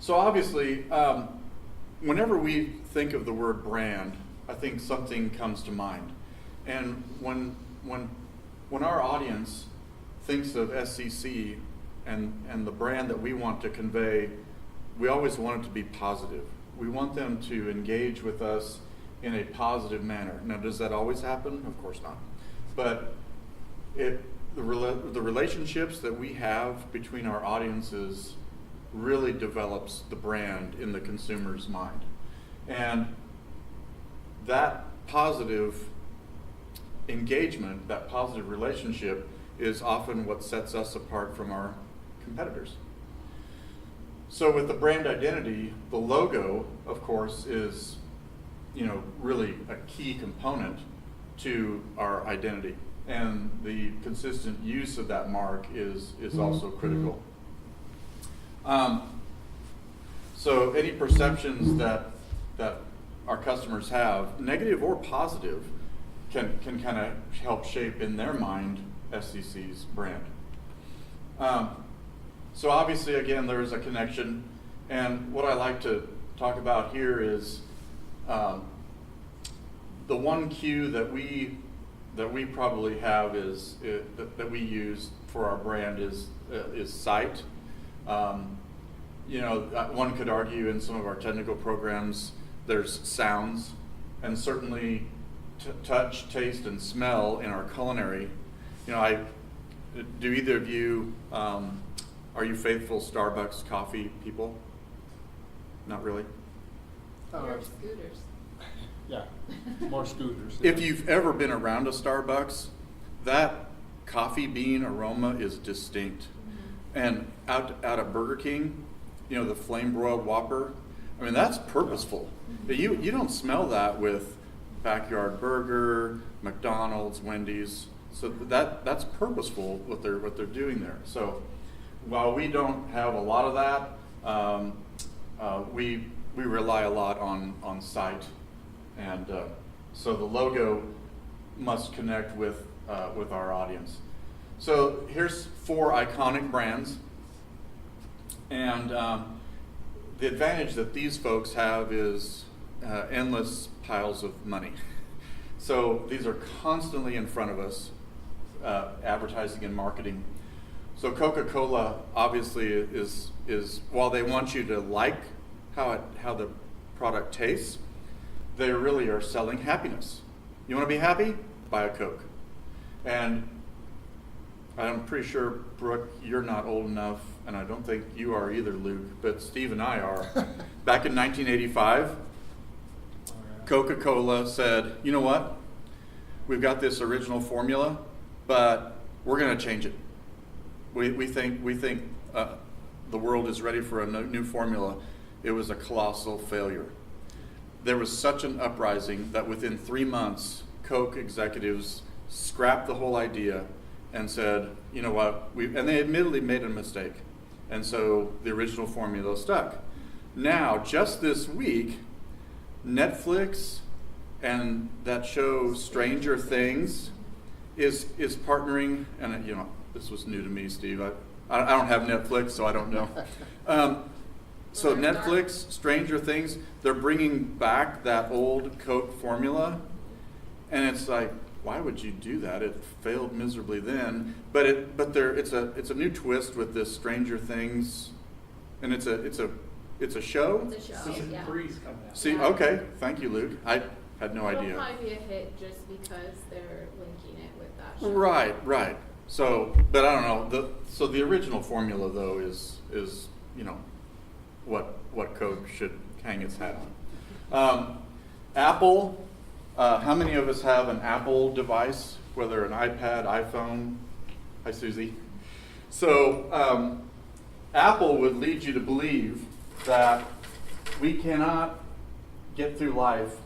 So obviously, whenever we think of the word brand, I think something comes to mind. And when our audience thinks of SCC and the brand that we want to convey, we always want it to be positive. We want them to engage with us in a positive manner. Now, does that always happen? Of course not. But the relationships that we have between our audiences really develops the brand in the consumer's mind. And that positive engagement, that positive relationship, is often what sets us apart from our competitors. So with the brand identity, the logo, of course, is really a key component to our identity. And the consistent use of that mark is also critical. So any perceptions that our customers have, negative or positive, can kind of help shape in their mind SCC's brand. So obviously, again, there is a connection, and what I like to talk about here is the one cue that we probably have is that we use for our brand is sight. One could argue in some of our technical programs there's sounds, and certainly touch, taste, and smell in our culinary. Do either of you, are you faithful Starbucks coffee people? Not really? Or scooters. Yeah, more scooters. If you've ever been around a Starbucks, that coffee bean aroma is distinct. Mm-hmm. And out at Burger King, the flame broiled Whopper, I mean, that's purposeful. Mm-hmm. You don't smell that with Backyard Burger, McDonald's, Wendy's. So that's purposeful what they're doing there. So while we don't have a lot of that, we rely a lot on sight, and so the logo must connect with our audience. So here's 4 iconic brands, and the advantage that these folks have is endless piles of money. So these are constantly in front of us, advertising and marketing. So Coca-Cola obviously is while they want you to like how the product tastes, they really are selling happiness. You want to be happy? Buy a Coke. And I'm pretty sure, Brooke, you're not old enough, and I don't think you are either, Luke, but Steve and I are. Back in 1985, Coca-Cola said, you know what? We've got this original formula, but we're going to change it. We think the world is ready for a new formula. It was a colossal failure. There was such an uprising that within 3 months, Coke executives scrapped the whole idea and said, you know what, and they admittedly made a mistake. And so the original formula stuck. Now, just this week, Netflix and that show Stranger Things is partnering, and this was new to me, Steve. I don't have Netflix, so I don't know. So Netflix, Stranger Things, they're bringing back that old Coke formula, and it's like, why would you do that? It failed miserably then, but it's a new twist with this Stranger Things, and it's a show. It's a show. Season 3's coming out. See, okay, thank you, Luke. I had no idea. It'll probably be a hit just because they're linking it with that show. Right. So, but I don't know. So the original formula though is what Coke should hang its hat on. Apple. How many of us have an Apple device, whether an iPad, iPhone? Hi, Susie. So Apple would lead you to believe that we cannot get through life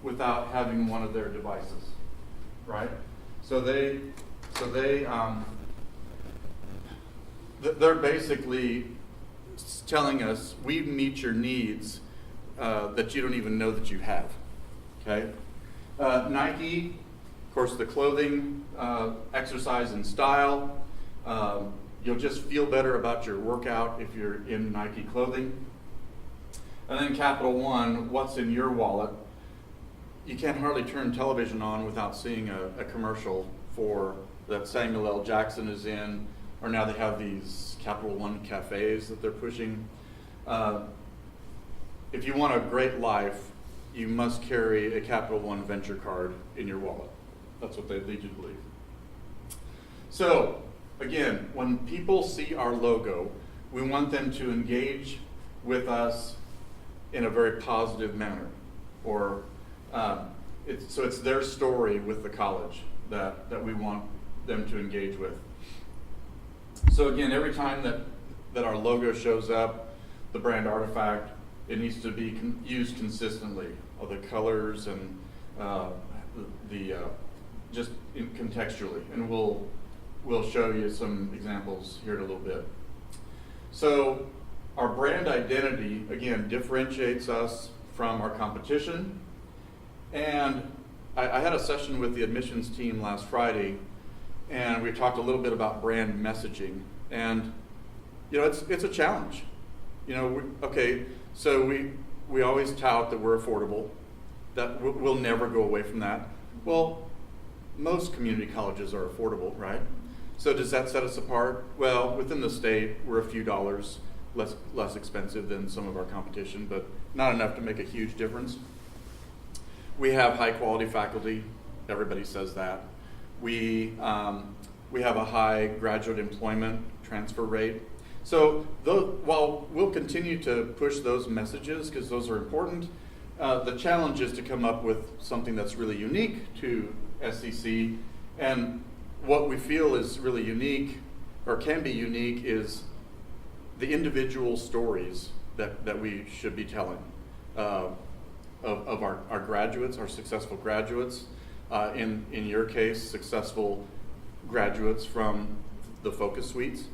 without having one of their devices, right? So they're basically telling us we meet your needs that you don't even know that you have. Okay, Nike, of course, the clothing, exercise and style. You'll just feel better about your workout if you're in Nike clothing. And then Capital One, what's in your wallet? You can't hardly turn television on without seeing a commercial for that Samuel L. Jackson is in, or now they have these Capital One cafes that they're pushing. If you want a great life, you must carry a Capital One venture card in your wallet. That's what they lead you to believe. So, again, when people see our logo, we want them to engage with us in a very positive manner. Or so it's their story with the college that we want them to engage with. So again, every time that our logo shows up, the brand artifact, it needs to be used consistently. All the colors and just contextually, and we'll show you some examples here in a little bit. So our brand identity, again, differentiates us from our competition. And I had a session with the admissions team last Friday, and we talked a little bit about brand messaging. And it's a challenge. So we always tout that we're affordable, that we'll never go away from that. Well, most community colleges are affordable, right? So does that set us apart? Well, within the state, we're a few dollars less expensive than some of our competition, but not enough to make a huge difference. We have high quality faculty. Everybody says that. We have a high graduate employment transfer rate. So while we'll continue to push those messages because those are important, the challenge is to come up with something that's really unique to SCC. And what we feel is really unique, or can be unique, is the individual stories that we should be telling of our graduates, our successful graduates. In your case, successful graduates from the focus suites.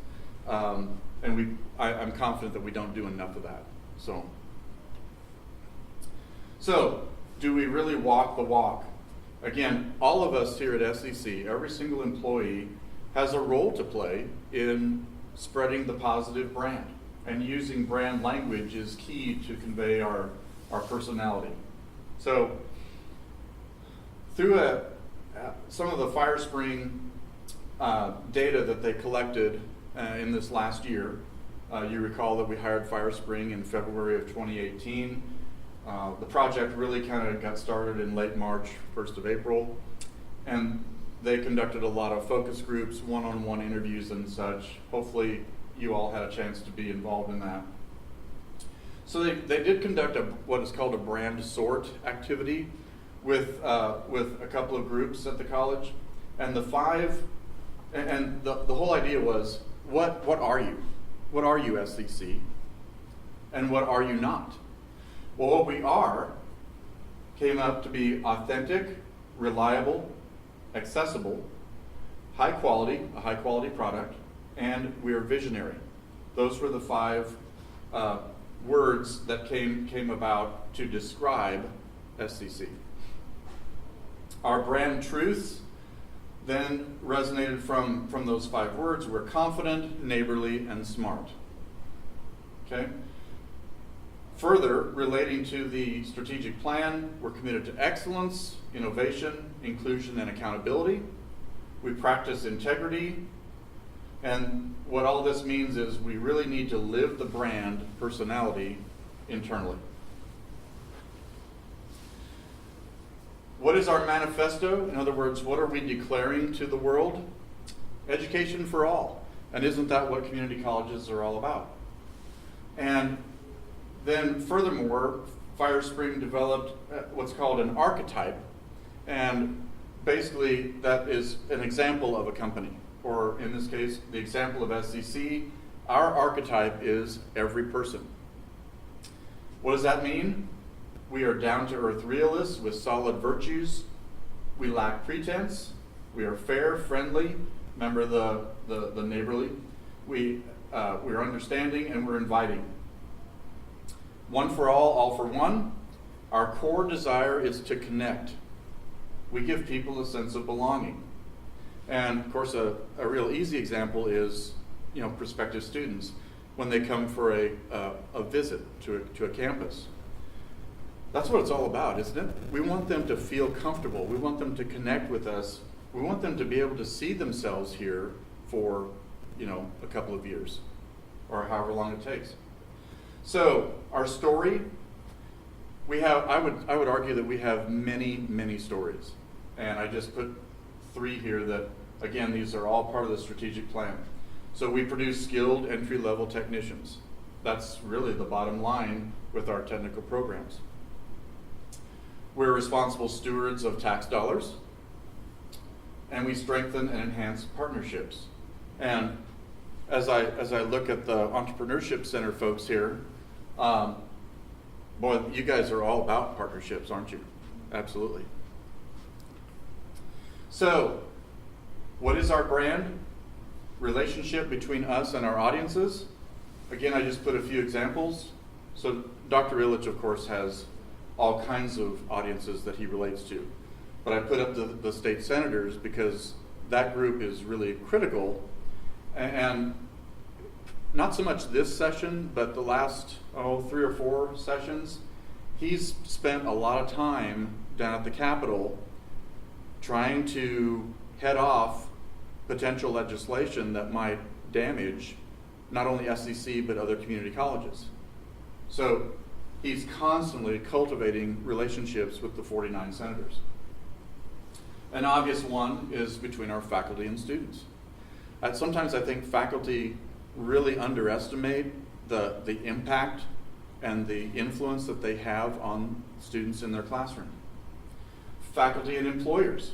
And I'm confident that we don't do enough of that. So do we really walk the walk? Again, all of us here at SCC, every single employee has a role to play in spreading the positive brand. And using brand language is key to convey our personality. So through some of the Firespring data that they collected in this last year, you recall that we hired Firespring in February of 2018. The project really kind of got started in late March, 1st of April, and they conducted a lot of focus groups, one-on-one interviews and such. Hopefully you all had a chance to be involved in that. So they did conduct what is called a brand sort activity with a couple of groups at the college, and the whole idea was, what are you? What are you, SCC? And what are you not? Well, what we are came up to be authentic, reliable, accessible, high quality, a high quality product, and we're visionary. Those were the 5 words that came about to describe SCC. Our brand truths then resonated from those 5 words. We're confident, neighborly, and smart. Okay? Further, relating to the strategic plan, we're committed to excellence, innovation, inclusion, and accountability. We practice integrity. And what all this means is we really need to live the brand personality internally. What is our manifesto? In other words, what are we declaring to the world? Education for all. And isn't that what community colleges are all about? And then furthermore, Firespring developed what's called an archetype. And basically that is an example of a company. Or in this case, the example of SCC, our archetype is every person. What does that mean? We are down-to-earth realists with solid virtues. We lack pretense. We are fair, friendly. Remember the neighborly. We are understanding, and we're inviting. One for all for one. Our core desire is to connect. We give people a sense of belonging. And of course, a real easy example is, prospective students. when they come for a visit to a campus. That's what it's all about, isn't it? We want them to feel comfortable. We want them to connect with us. We want them to be able to see themselves here for, a couple of years or however long it takes. So our story, I would argue that we have many, many stories. And I just put 3 here that, again, these are all part of the strategic plan. So we produce skilled entry-level technicians. That's really the bottom line with our technical programs. We're responsible stewards of tax dollars, and we strengthen and enhance partnerships. And as I look at the Entrepreneurship Center folks here, boy, you guys are all about partnerships, aren't you? Absolutely. So, what is our brand? Relationship between us and our audiences. Again, I just put a few examples. So Dr. Illich, of course, has all kinds of audiences that he relates to. But I put up the state senators because that group is really critical. And not so much this session, but the last 3 or 4 sessions, he's spent a lot of time down at the Capitol trying to head off potential legislation that might damage not only SEC but other community colleges. So he's constantly cultivating relationships with the 49 senators. An obvious one is between our faculty and students. Sometimes I think faculty really underestimate the impact and the influence that they have on students in their classroom. Faculty and employers.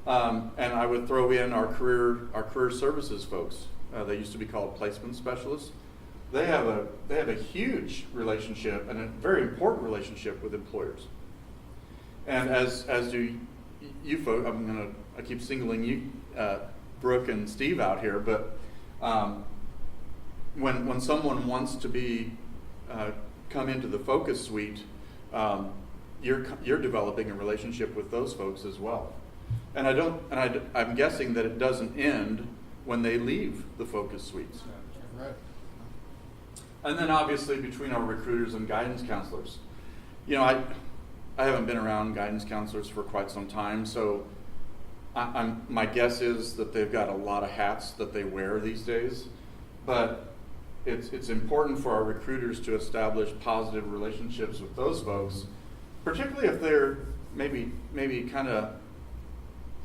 And I would throw in our career services folks. They used to be called placement specialists. They have a huge relationship and a very important relationship with employers. And as do you folks, I keep singling you, Brooke and Steve out here, but when someone wants to come into the Focus Suite, you're developing a relationship with those folks as well. And I'm guessing that it doesn't end when they leave the Focus Suites. Right. And then obviously between our recruiters and guidance counselors. I haven't been around guidance counselors for quite some time, so my guess is that they've got a lot of hats that they wear these days. But it's important for our recruiters to establish positive relationships with those folks, particularly if they're maybe kind of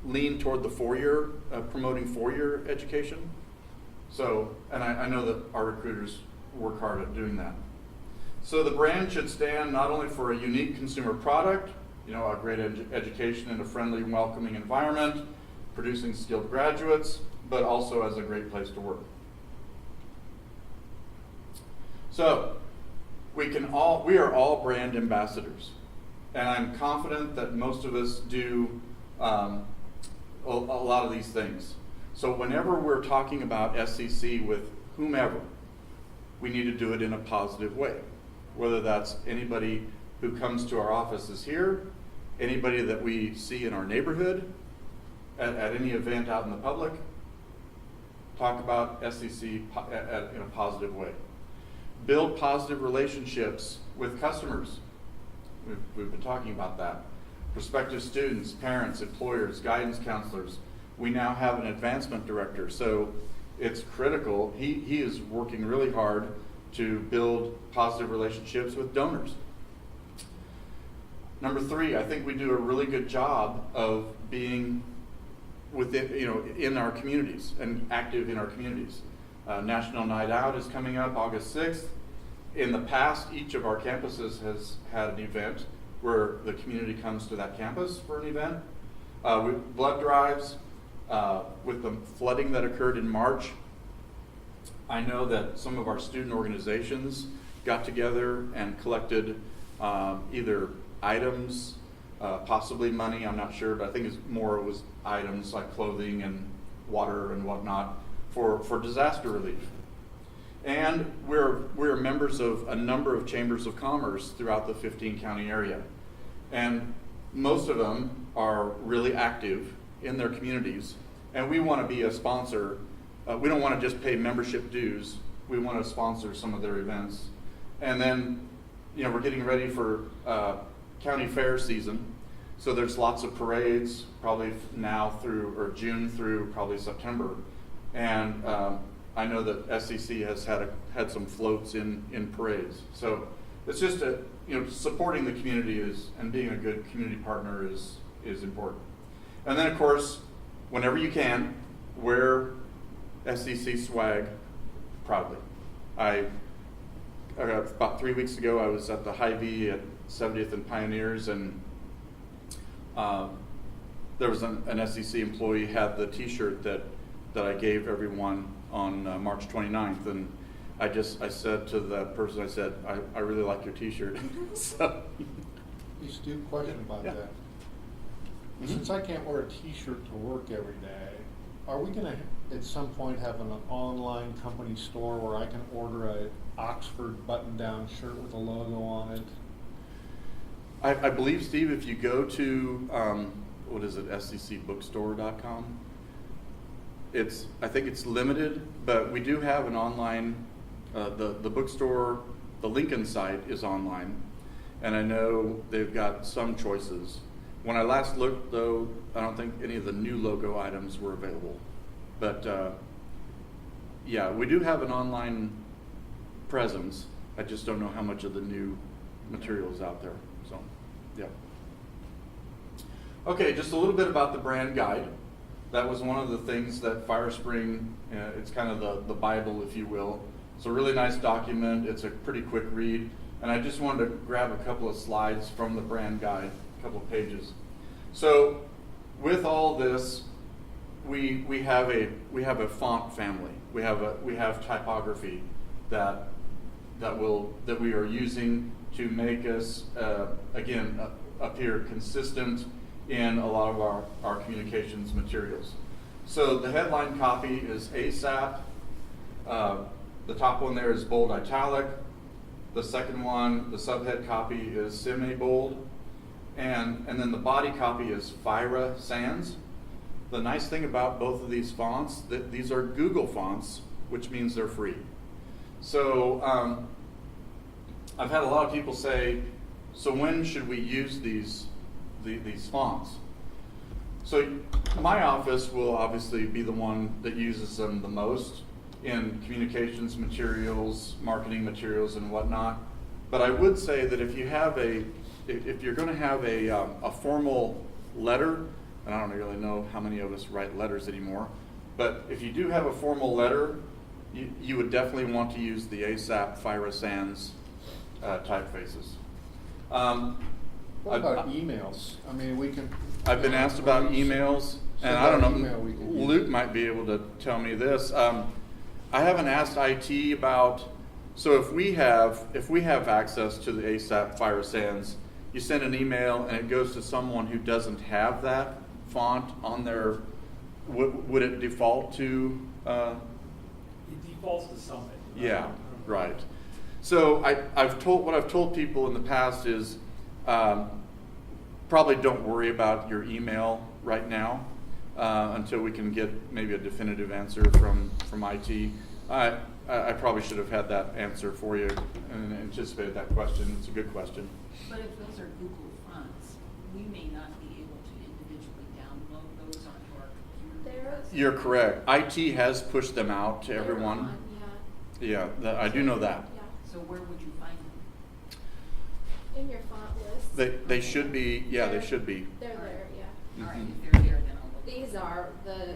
lean toward the promoting 4-year education. So, and I know that our recruiters work hard at doing that. So the brand should stand not only for a unique consumer product, a great education in a friendly and welcoming environment, producing skilled graduates, but also as a great place to work. So we are all brand ambassadors, and I'm confident that most of us do a lot of these things. So whenever we're talking about SEC with whomever, we need to do it in a positive way. Whether that's anybody who comes to our offices here, anybody that we see in our neighborhood, at any event out in the public, talk about SEC in a positive way. Build positive relationships with customers. We've been talking about that. Prospective students, parents, employers, guidance counselors. We now have an advancement director, so it's critical. He is working really hard to build positive relationships with donors. Number 3, I think we do a really good job of being in our communities and active in our communities. National Night Out is coming up August 6th. In the past, each of our campuses has had an event where the community comes to that campus for an event. With blood drives, with the flooding that occurred in March, I know that some of our student organizations got together and collected either items, possibly money, I'm not sure, but I think it was items like clothing and water and whatnot for disaster relief. And we're members of a number of chambers of commerce throughout the 15-county area. And most of them are really active in their communities. And we want to be a sponsor. We don't want to just pay membership dues we want to sponsor some of their events. And then, we're getting ready for county fair season. So there's lots of parades, probably now through, or June through probably September. And I know that SCC has had some floats in parades. So it's just supporting the community and being a good community partner is important. And then of course, whenever you can, wear SCC swag proudly. About 3 weeks ago, I was at the Hy-Vee at 70th and Pioneers, and there was an SCC employee had the T-shirt that I gave everyone on March 29th, and I said to that person, I said, I really like your T-shirt. So, Hey, Stu, question about Yeah. that. Since I can't wear a T-shirt to work every day, are we gonna at some point have an online company store where I can order a Oxford button-down shirt with a logo on it? I believe, Steve, if you go to what is it, sccbookstore.com, I think it's limited, but we do have an online. The bookstore, the Lincoln site is online, and I know they've got some choices. When I last looked, though, I don't think any of the new logo items were available. But yeah, we do have an online presence. I just don't know how much of the new material is out there. So, yeah. Okay, just a little bit about the brand guide. That was one of the things that Firespring, it's kind of the Bible, if you will. It's a really nice document. It's a pretty quick read. And I just wanted to grab a couple of slides from the brand guide, a couple of pages. So with all this, we have a font family. We have typography that we are using to make us again appear consistent in a lot of our communications materials. So the headline copy is ASAP. The top one there is bold italic. The second one, the subhead copy is semi-bold. And then the body copy is Fira Sans. The nice thing about both of these fonts, that these are Google fonts, which means they're free. So I've had a lot of people say, so when should we use these fonts? So my office will obviously be the one that uses them the most in communications materials, marketing materials, and whatnot. But I would say that if you're going to have a formal letter, and I don't really know how many of us write letters anymore, but if you do have a formal letter, you would definitely want to use the ASAP Fira Sans typefaces. What about emails? I mean, we can. I've been asked about emails, and I don't know, Luke might be able to tell me this. I haven't asked IT about, so if we have access to the ASAP Fira Sans, you send an email and it goes to someone who doesn't have that font on their, would it default to? It defaults to something. Yeah, right. So I've told people in the past is probably don't worry about your email right now until we can get maybe a definitive answer from IT. I probably should have had that answer for you and anticipated that question. It's a good question. But if those are Google fonts, we may not be able to individually download those onto our computer. You're correct. IT has pushed them out to everyone. On, Yeah, I do know that. yeah. So where would you find them? In your font list. They should be. Yeah, they should be. They're there, yeah. All right, Mhm. if they're there, then I'll look. These are the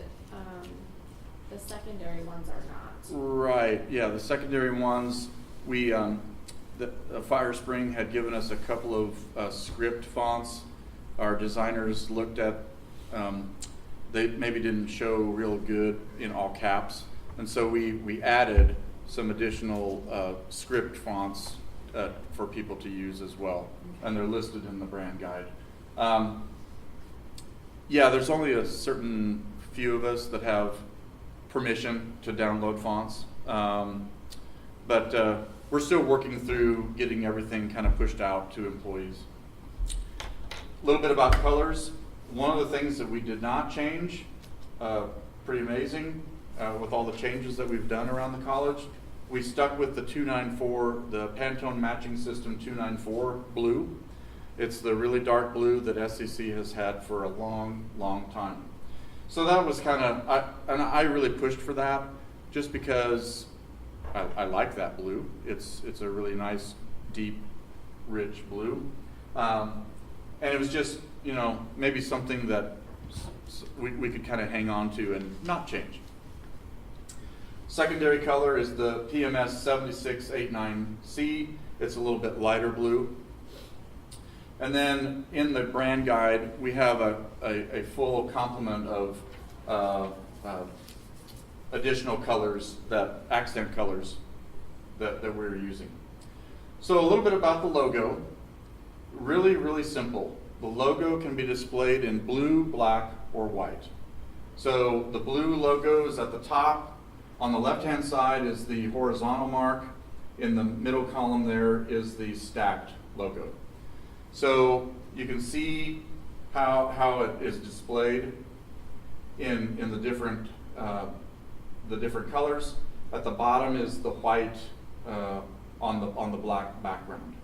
secondary ones are not. Right. Yeah, the secondary ones. We the Firespring had given us a couple of script fonts. Our designers looked at. They maybe didn't show real good in all caps, and so we added some additional script fonts for people to use as well, and they're listed in the brand guide. Yeah, there's only a certain few of us that have permission to download fonts, but we're still working through getting everything kind of pushed out to employees. A little bit about colors. One of the things that we did not change, pretty amazing, with all the changes that we've done around the college, we stuck with the 294, the Pantone Matching System 294 blue. It's the really dark blue that SEC has had for a long, long time. So that was kind of, and I really pushed for that just because I like that blue. It's a really nice, deep, rich blue. And it was just, you know, maybe something that we could kind of hang on to and not change. Secondary color is the PMS 7689C. It's a little bit lighter blue. And then in the brand guide, we have a full complement of additional colors, accent colors that we're using. So a little bit about the logo. Really, really simple. The logo can be displayed in blue, black, or white. So the blue logo is at the top. On the left-hand side is the horizontal mark. In the middle column there is the stacked logo. So you can see how it is displayed in the different colors. At the bottom is the white on the black background.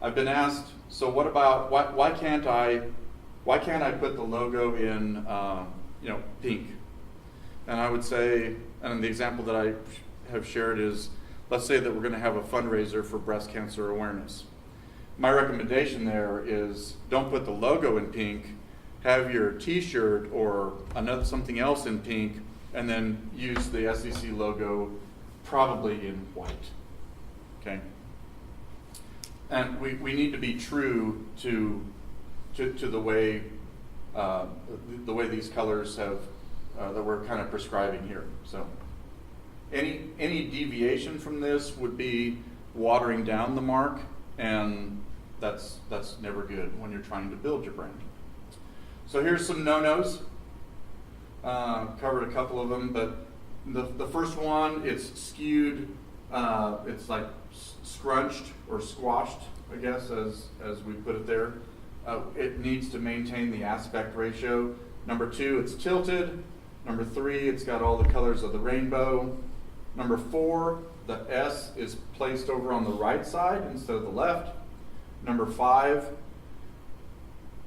I've been asked, so what about why can't I put the logo in pink? And I would say, and the example that I have shared is, let's say that we're going to have a fundraiser for breast cancer awareness. My recommendation there is don't put the logo in pink, have your t-shirt or something else in pink, and then use the SEC logo probably in white. Okay? And we need to be true to the way these colors have that we're kind of prescribing here. So any deviation from this would be watering down the mark, and that's never good when you're trying to build your brand. So here's some no-nos. Covered a couple of them, but the first one, it's skewed. It's like scrunched or squashed, I guess, as we put it there. It needs to maintain the aspect ratio. Number 2, it's tilted. Number 3, it's got all the colors of the rainbow. Number 4, the S is placed over on the right side instead of the left. Number 5,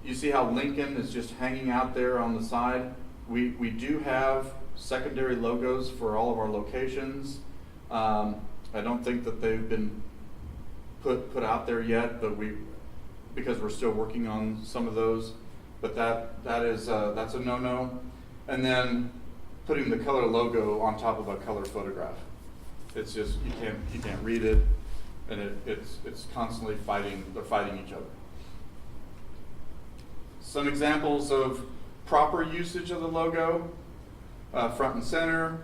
you see how Lincoln is just hanging out there on the side? We do have secondary logos for all of our locations. I don't think that they've been put out there yet, but because we're still working on some of those. But that's a no-no. And then putting the color logo on top of a color photograph. It's just you can't read it, and it's constantly fighting. They're fighting each other. Some examples of proper usage of the logo, front and center.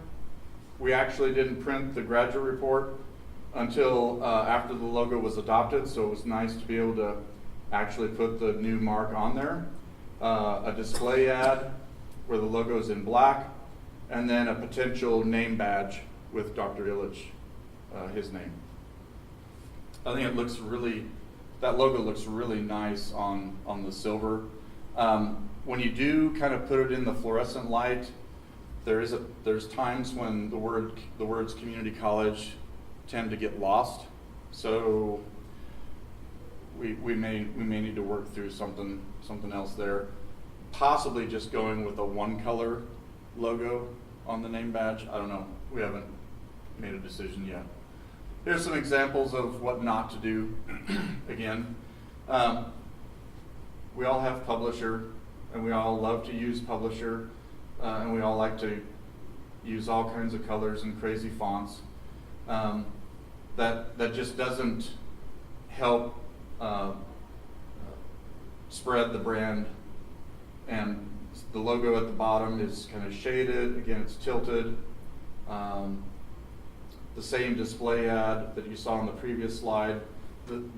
We actually didn't print the graduate report until after the logo was adopted, so it was nice to be able to actually put the new mark on there. A display ad where the logo is in black, and then a potential name badge with Dr. Illich, his name. I think that logo looks really nice on the silver. When you do kind of put it in the fluorescent light, there's times when the words community college tend to get lost. So we may need to work through something else there. Possibly just going with a one color logo on the name badge. I don't know. We haven't made a decision yet. Here's some examples of what not to do. Again, we all have Publisher, and we all love to use Publisher, and we all like to use all kinds of colors and crazy fonts. That just doesn't help spread the brand. And the logo at the bottom is kind of shaded. Again, it's tilted. The same display ad that you saw on the previous slide,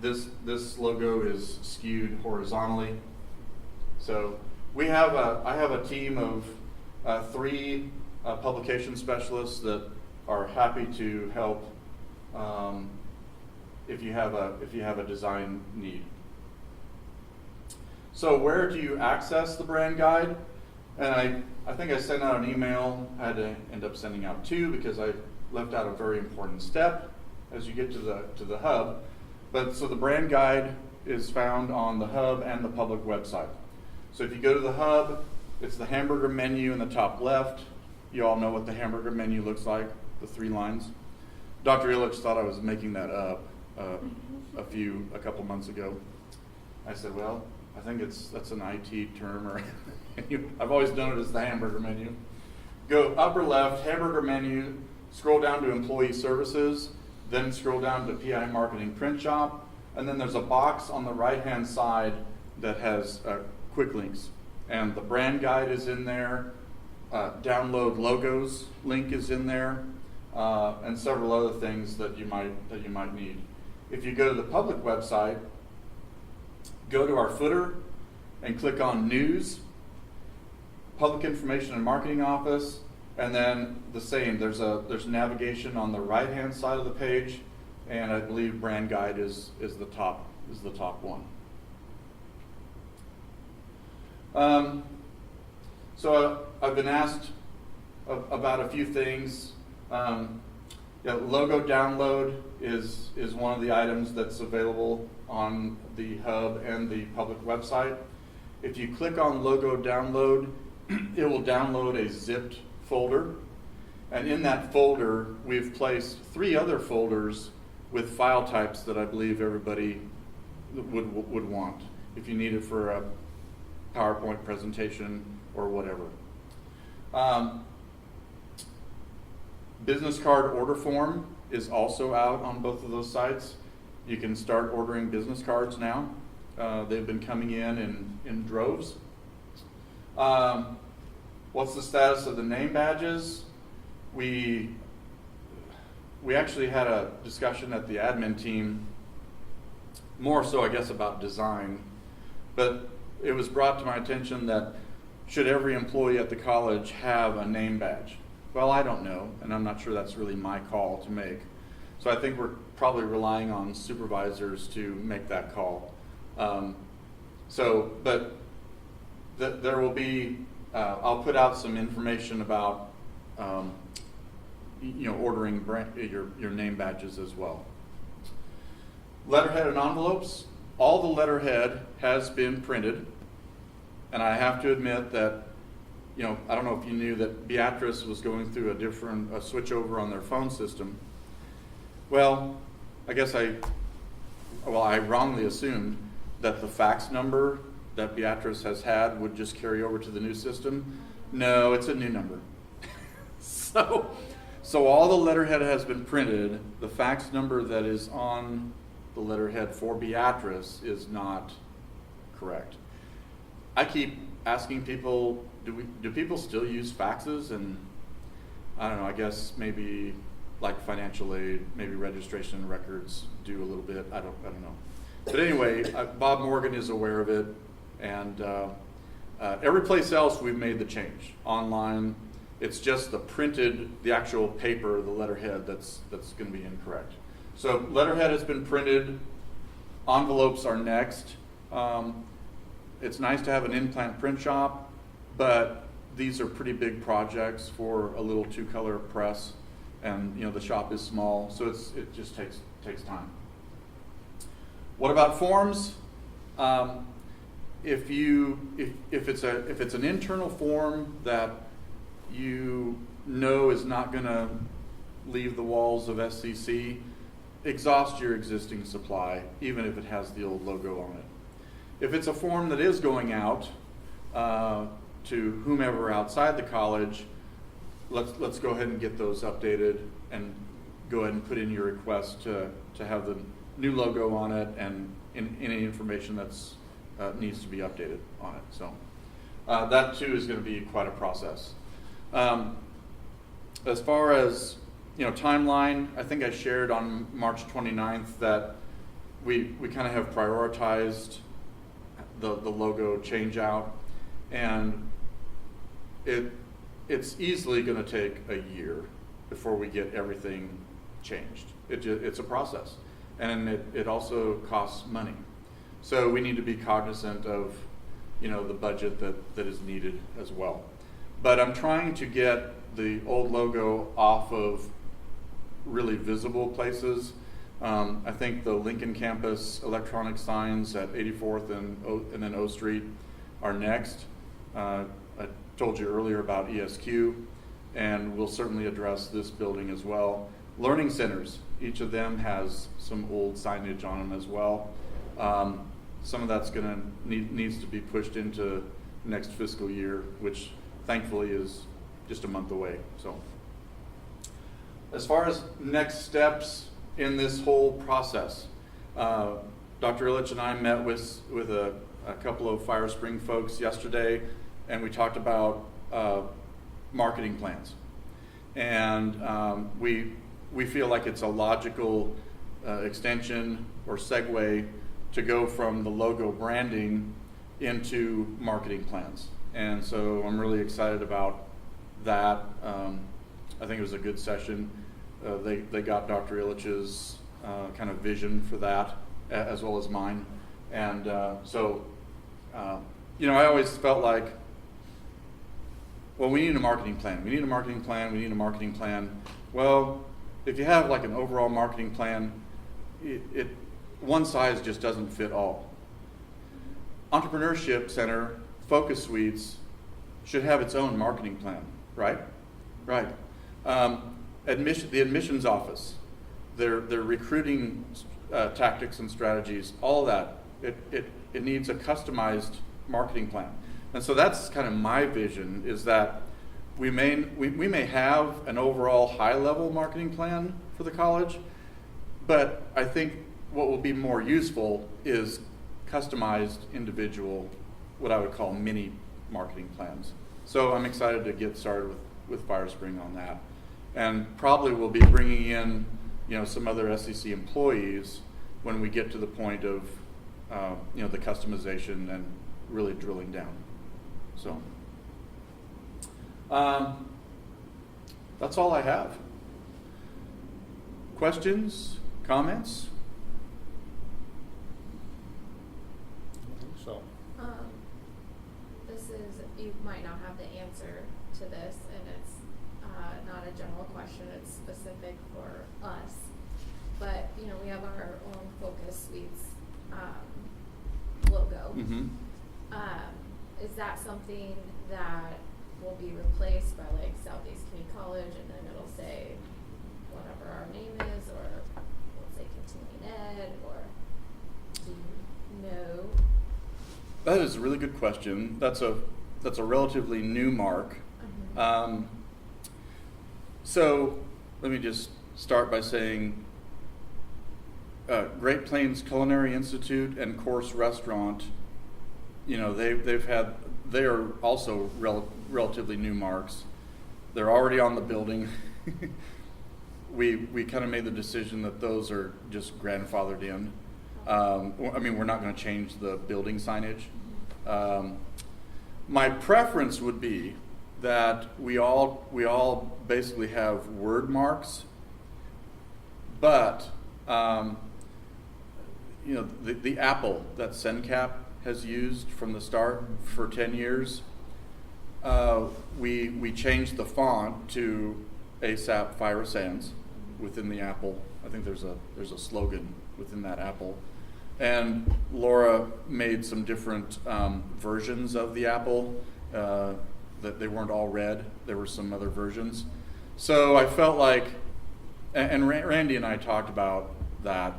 this logo is skewed horizontally. So I have a team of 3 publication specialists that are happy to help if you have a design need. So where do you access the brand guide? And I think I sent out an email. I had to end up sending out 2 because I left out a very important step as you get to the hub. But so the brand guide is found on the hub and the public website. So if you go to the hub, it's the hamburger menu in the top left. You all know what the hamburger menu looks like, the 3 lines. Dr. Illich thought I was making that up a couple months ago. I said, well, I think that's an IT term, or I've always known it as the hamburger menu. Go upper left, hamburger menu, scroll down to employee services, then scroll down to PI marketing print shop, and then there's a box on the right-hand side that has quick links. And the brand guide is in there, download logos link is in there, and several other things that you might need. If you go to the public website, go to our footer and click on News, Public Information and Marketing Office, and then the same. There's navigation on the right-hand side of the page, and I believe Brand Guide is the top one. So I've been asked about a few things. Logo download is one of the items that's available on the hub and the public website. If you click on logo download, it will download a zipped folder. And in that folder, we've placed 3 other folders with file types that I believe everybody would want if you need it for a PowerPoint presentation or whatever. Business card order form is also out on both of those sites. You can start ordering business cards now. They've been coming in droves. What's the status of the name badges? We actually had a discussion at the admin team, more so I guess about design, but it was brought to my attention that should every employee at the college have a name badge? Well, I don't know, and I'm not sure that's really my call to make. So I think we're probably relying on supervisors to make that call. There will be, I'll put out some information about ordering your name badges as well. Letterhead and envelopes. All the letterhead has been printed, and I have to admit that, I don't know if you knew that Beatrice was going through a switch over on their phone system. Well, I guess I wrongly assumed that the fax number that Beatrice has had would just carry over to the new system. No, it's a new number. So all the letterhead has been printed. The fax number that is on the letterhead for Beatrice is not correct. I keep asking people, do people still use faxes? And I don't know, I guess maybe like financial aid, maybe registration records do a little bit. I don't know. But anyway, Bob Morgan is aware of it, and every place else we've made the change. Online, it's just the actual paper, the letterhead that's going to be incorrect. So letterhead has been printed. Envelopes are next. It's nice to have an in-plant print shop, but these are pretty big projects for a little 2-color press, and the shop is small, so it just takes time. What about forms? If it's an internal form that is not going to leave the walls of SCC, exhaust your existing supply, even if it has the old logo on it. If it's a form that is going out to whomever outside the college, let's go ahead and get those updated and go ahead and put in your request to have the new logo on it and any information that's needs to be updated on it. So that too is going to be quite a process. As far as timeline, I think I shared on March 29th that we kind of have prioritized the logo change out, and it's easily going to take a year before we get everything changed. It's a process, and it also costs money. So we need to be cognizant of the budget that is needed as well. But I'm trying to get the old logo off of really visible places. I think the Lincoln campus electronic signs at 84th and then O Street are next. I told you earlier about ESQ, and we'll certainly address this building as well. Learning centers, each of them has some old signage on them as well. Some of that's going to needs to be pushed into next fiscal year, which thankfully is just a month away. So, as far as next steps in this whole process, Dr. Illich and I met with a couple of Firespring folks yesterday, and we talked about marketing plans. And we feel like it's a logical extension or segue to go from the logo branding into marketing plans. And so I'm really excited about that. I think it was a good session. They got Dr. Illich's kind of vision for that, as well as mine. And so, I always felt like, well, we need a marketing plan. We need a marketing plan. We need a marketing plan. Well, if you have like an overall marketing plan, it one size just doesn't fit all. Entrepreneurship Center, Focus Suites should have its own marketing plan, right? Right. The admissions office, their recruiting tactics and strategies, all of that, it needs a customized marketing plan. And so that's kind of my vision, is that we may have an overall high-level marketing plan for the college, but I think what will be more useful is customized individual, what I would call mini marketing plans. So I'm excited to get started with Firespring on that. And probably we'll be bringing in, some other SEC employees when we get to the point of, the customization and really drilling down. So that's all I have. Questions, comments? I think so. You might not have the answer to this, and it's not a general question, it's specific for us. But, we have our own Focus Suites logo. Mm-hmm. Is that something that will be replaced by like Southeast Community College, and then it'll say whatever our name is, or will it say continuing ed, or do you know? That is a really good question. That's a relatively new mark. Mm-hmm. So let me just start by saying Great Plains Culinary Institute and Course Restaurant, they are also relatively new marks. They're already on the building. We kind of made the decision that those are just grandfathered in. We're not going to change the building signage. My preference would be that we all basically have word marks, but the apple that CENCAP has used from the start for 10 years, we changed the font to ASAP Fire Sands within the apple. I think there's a slogan within that apple. And Laura made some different versions of the apple that they weren't all red. There were some other versions. So I felt like, and Randy and I talked about that,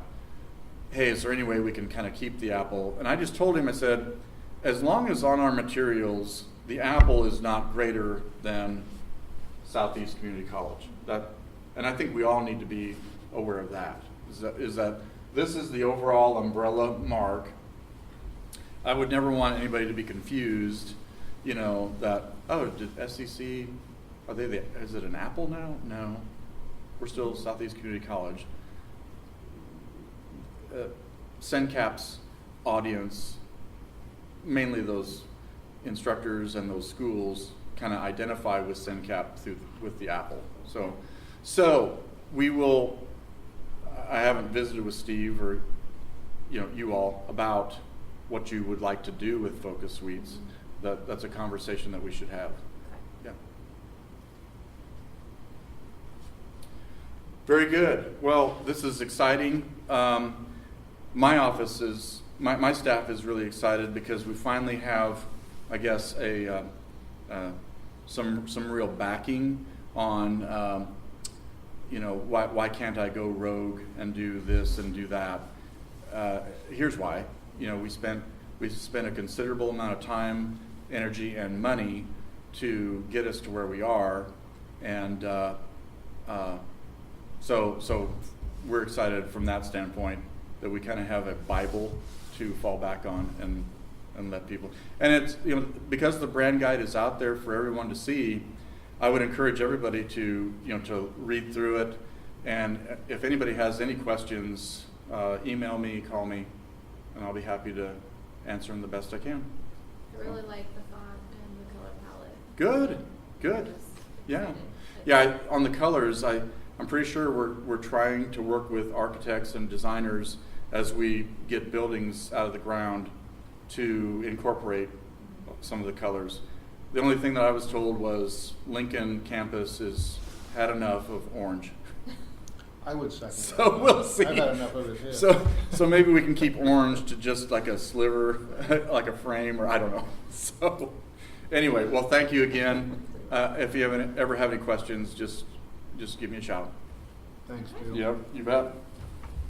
hey, is there any way we can kind of keep the apple? And I just told him, I said, as long as on our materials, the apple is not greater than Southeast Community College. And I think we all need to be aware of that. Is that this is the overall umbrella mark. I would never want anybody to be confused, that, did SEC, is it an apple now? No, we're still Southeast Community College. CENCAP's audience, mainly those instructors and those schools, kind of identify with CENCAP with the apple. So we will. I haven't visited with Steve or you all about what you would like to do with Focus Suites. That's a conversation that we should have. Yeah. Very good. Well, this is exciting. My office is, my staff is really excited because we finally have, I guess, some real backing on, why can't I go rogue and do this and do that? Here's why. We spent a considerable amount of time, energy, and money to get us to where we are, and so we're excited from that standpoint that we kind of have a Bible to fall back on and let people. And it's because the brand guide is out there for everyone to see. I would encourage everybody to to read through it, and if anybody has any questions, email me, call me, and I'll be happy to answer them the best I can. I really like the font and the color palette. Good. I'm just Yeah. excited. Yeah, on the colors, I'm pretty sure we're trying to work with architects and designers as we get buildings out of the ground to incorporate some of the colors. The only thing that I was told was Lincoln campus had enough of orange. I would second that. So we'll see. I've had enough of it, yeah. So maybe we can keep orange to just like a sliver, like a frame, or I don't know. So anyway, well, thank you again. If you ever have any questions, just give me a shout. Thanks, Bill. Yep, you bet.